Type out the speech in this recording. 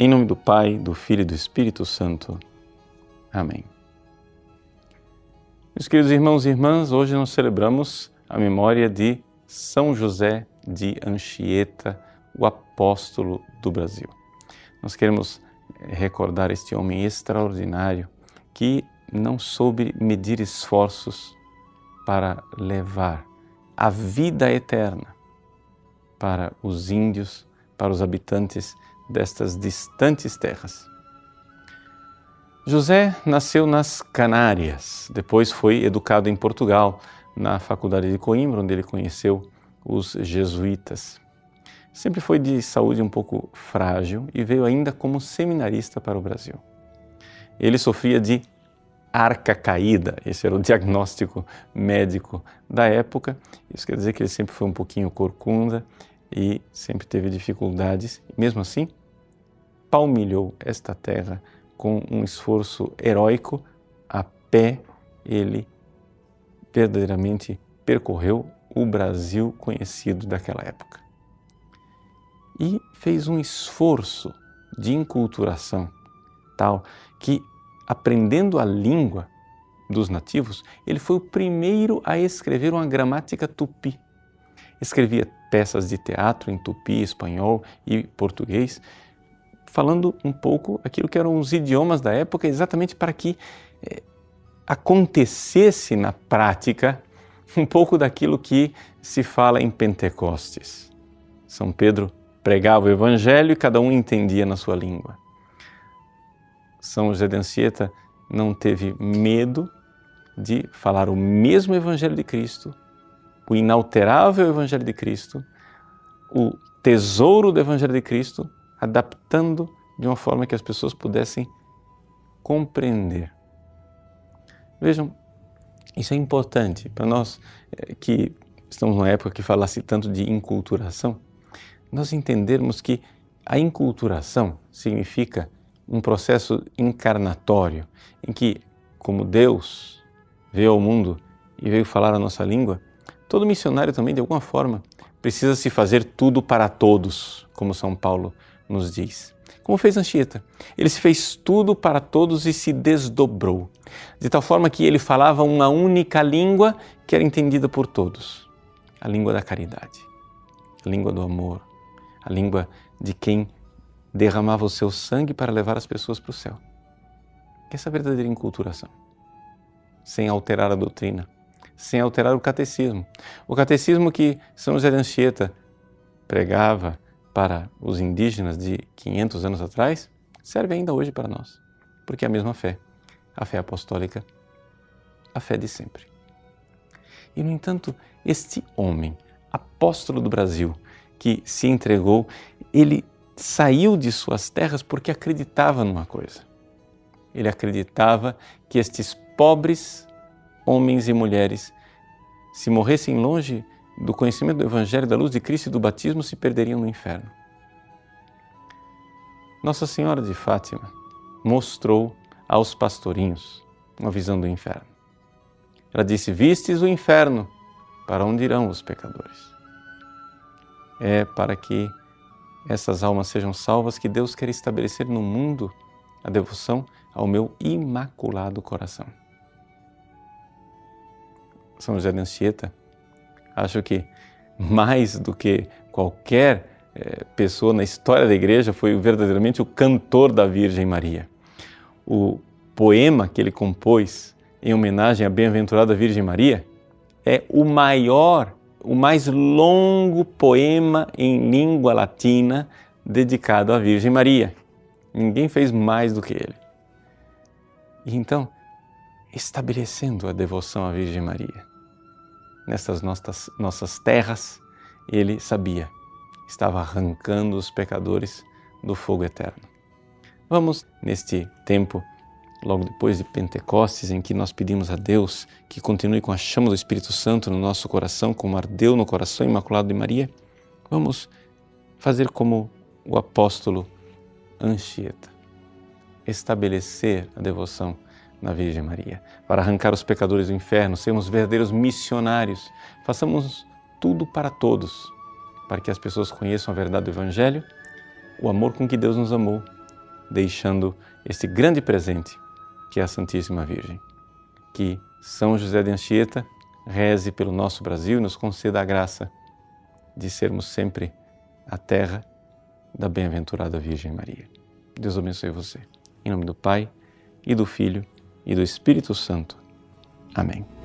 Em nome do Pai, do Filho e do Espírito Santo. Amém. Meus queridos irmãos e irmãs, hoje nós celebramos a memória de São José de Anchieta, o apóstolo do Brasil. Nós queremos recordar este homem extraordinário que não soube medir esforços para levar a vida eterna para os índios, para os habitantes destas distantes terras. José nasceu nas Canárias, depois foi educado em Portugal, na Faculdade de Coimbra, onde ele conheceu os jesuítas. Sempre foi de saúde um pouco frágil e veio ainda como seminarista para o Brasil. Ele sofria de arca caída, esse era o diagnóstico médico da época. Isso quer dizer que ele sempre foi um pouquinho corcunda e sempre teve dificuldades. Mesmo assim, palmilhou esta terra com um esforço heróico. A pé, ele verdadeiramente percorreu o Brasil conhecido daquela época. E fez um esforço de enculturação tal que, aprendendo a língua dos nativos, ele foi o primeiro a escrever uma gramática tupi. Escrevia peças de teatro em tupi, espanhol e português, falando um pouco aquilo que eram os idiomas da época, exatamente para que acontecesse na prática um pouco daquilo que se fala em Pentecostes. São Pedro pregava o Evangelho e cada um entendia na sua língua. São José de Anchieta não teve medo de falar o mesmo Evangelho de Cristo, o inalterável Evangelho de Cristo, o tesouro do Evangelho de Cristo, adaptando de uma forma que as pessoas pudessem compreender. Vejam, isso é importante para nós que estamos numa época que fala-se tanto de inculturação, nós entendermos que a inculturação significa um processo encarnatório em que, como Deus veio ao mundo e veio falar a nossa língua, todo missionário também, de alguma forma, precisa se fazer tudo para todos, como São Paulo nos diz. Como fez Anchieta. Ele se fez tudo para todos e se desdobrou, de tal forma que ele falava uma única língua que era entendida por todos. A língua da caridade, a língua do amor, a língua de quem derramava o seu sangue para levar as pessoas para o céu. Essa é a verdadeira enculturação, sem alterar a doutrina, sem alterar o catecismo. O catecismo que São José de Anchieta pregava para os indígenas de 500 anos atrás, serve ainda hoje para nós, porque é a mesma fé, a fé apostólica, a fé de sempre. E, no entanto, este homem, apóstolo do Brasil, que se entregou, ele saiu de suas terras porque acreditava numa coisa. Ele acreditava que estes pobres homens e mulheres, se morressem longe do conhecimento do Evangelho, da luz de Cristo e do batismo, se perderiam no inferno. Nossa Senhora de Fátima mostrou aos pastorinhos uma visão do inferno. Ela disse: vistes o inferno, para onde irão os pecadores? É para que essas almas sejam salvas que Deus quer estabelecer no mundo a devoção ao meu imaculado coração. São José de Anchieta, acho que mais do que qualquer pessoa na história da Igreja, foi verdadeiramente o cantor da Virgem Maria. O poema que ele compôs em homenagem à bem-aventurada Virgem Maria é o mais longo poema em língua latina dedicado à Virgem Maria. Ninguém fez mais do que ele. E então, estabelecendo a devoção à Virgem Maria, nessas nossas terras, ele sabia, estava arrancando os pecadores do fogo eterno. Vamos, neste tempo, logo depois de Pentecostes, em que nós pedimos a Deus que continue com a chama do Espírito Santo no nosso coração, como ardeu no coração imaculado de Maria, vamos fazer como o apóstolo Anchieta, estabelecer a devoção na Virgem Maria, para arrancar os pecadores do inferno, sermos verdadeiros missionários, façamos tudo para todos, para que as pessoas conheçam a verdade do Evangelho, o amor com que Deus nos amou deixando este grande presente que é a Santíssima Virgem. Que São José de Anchieta reze pelo nosso Brasil e nos conceda a graça de sermos sempre a terra da bem-aventurada Virgem Maria. Deus abençoe você. Em nome do Pai, e do Filho, e do Espírito Santo. Amém.